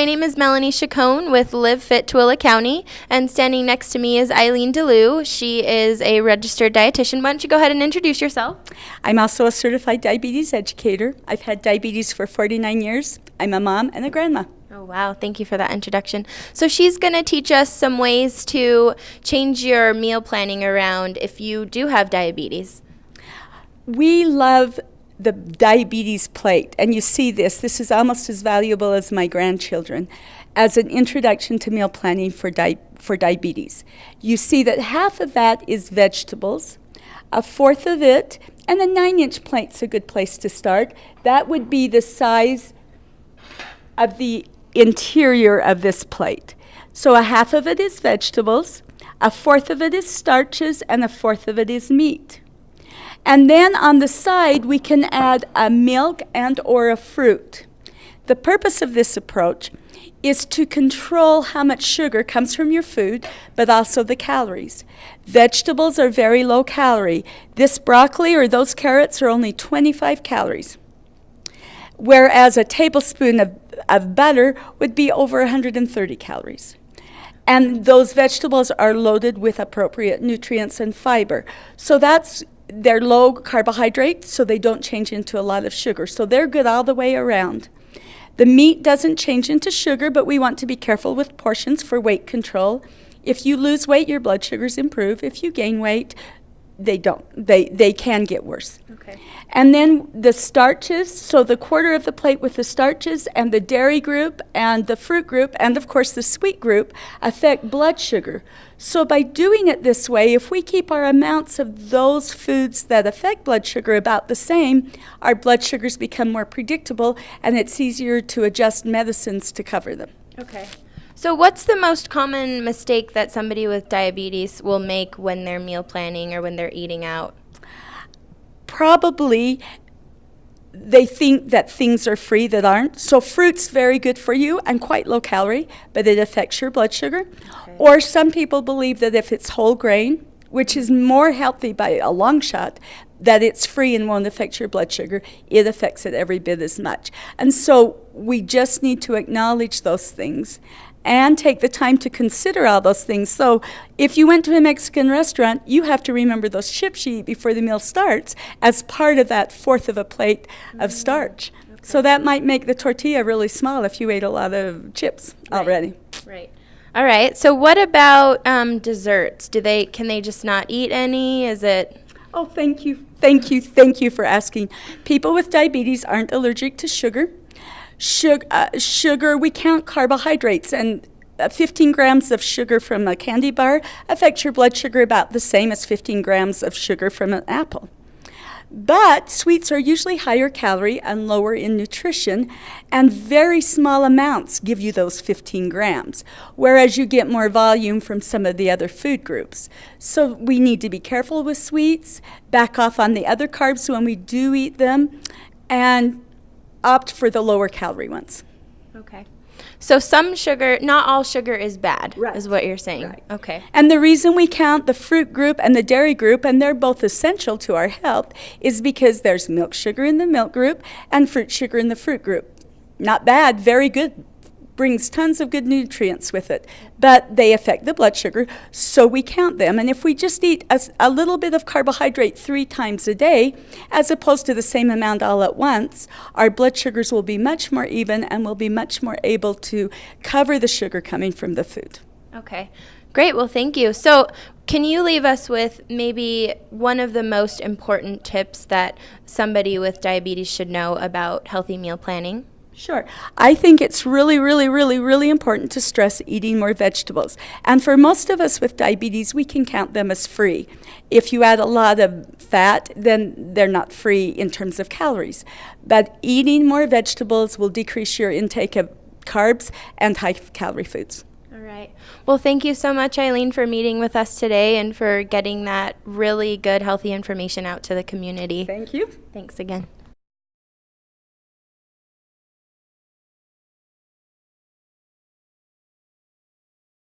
my name is Melanie Chacon with Live Fit Tooele County, and standing next to me is Eileen DeLue. She is a registered dietitian. Why don't you go ahead and introduce yourself? I'm also a certified diabetes educator. I've had diabetes for 49 years. I'm a mom and a grandma. Oh, wow. Thank you for that introduction. So she's going to teach us some ways to change your meal planning around if you do have diabetes. We love the diabetes plate, and you see this is almost as valuable as my grandchildren as an introduction to meal planning for diabetes. You see that half of that is vegetables, a fourth of it, and a 9-inch plate's a good place to start. That would be the size of the interior of this plate. So a half of it is vegetables, a fourth of it is starches, and a fourth of it is meat. And then on the side, we can add a milk and or a fruit. The purpose of this approach is to control how much sugar comes from your food, but also the calories. Vegetables are very low calorie. This broccoli or those carrots are only 25 calories, whereas a tablespoon of butter would be over 130 calories. And those vegetables are loaded with appropriate nutrients and fiber. So they're low carbohydrate, so they don't change into a lot of sugar. So they're good all the way around. The meat doesn't change into sugar, but we want to be careful with portions for weight control. If you lose weight, your blood sugars improve. If you gain weight, they don't. They can get worse. Okay. And then the starches, so the quarter of the plate with the starches and the dairy group and the fruit group and, of course, the sweet group affect blood sugar. So by doing it this way, if we keep our amounts of those foods that affect blood sugar about the same, our blood sugars become more predictable, and it's easier to adjust medicines to cover them. Okay. So what's the most common mistake that somebody with diabetes will make when they're meal planning or when they're eating out? Probably they think that things are free that aren't. So fruit's very good for you and quite low calorie, but it affects your blood sugar. Okay. Or some people believe that if it's whole grain, which is more healthy by a long shot, that it's free and won't affect your blood sugar. It affects it every bit as much. And so we just need to acknowledge those things and take the time to consider all those things. So if you went to a Mexican restaurant, you have to remember those chips you eat before the meal starts as part of that fourth of a plate of starch. Okay. So that might make the tortilla really small if you ate a lot of chips already. Right. All right. So what about desserts? Can they just not eat any? Is it? Oh, thank you. Thank you for asking. People with diabetes aren't allergic to sugar. Sugar, we count carbohydrates, and 15 grams of sugar from a candy bar affects your blood sugar about the same as 15 grams of sugar from an apple. But sweets are usually higher calorie and lower in nutrition, and very small amounts give you those 15 grams, whereas you get more volume from some of the other food groups. So we need to be careful with sweets, back off on the other carbs when we do eat them, and opt for the lower calorie ones. Okay. So some sugar, not all sugar is bad, right, is what you're saying. Right. Okay. And the reason we count the fruit group and the dairy group, and they're both essential to our health, is because there's milk sugar in the milk group and fruit sugar in the fruit group. Not bad, very good. Brings tons of good nutrients with it, but they affect the blood sugar, so we count them. And if we just eat a little bit of carbohydrate 3 times a day, as opposed to the same amount all at once, our blood sugars will be much more even and we'll be much more able to cover the sugar coming from the food. Okay, great. Well, thank you. So can you leave us with maybe one of the most important tips that somebody with diabetes should know about healthy meal planning? Sure. I think it's really, really, really, really important to stress eating more vegetables. And for most of us with diabetes, we can count them as free. If you add a lot of fat, then they're not free in terms of calories. But eating more vegetables will decrease your intake of carbs and high-calorie foods. All right. Well, thank you so much, Eileen, for meeting with us today and for getting that really good, healthy information out to the community. Thank you. Thanks again.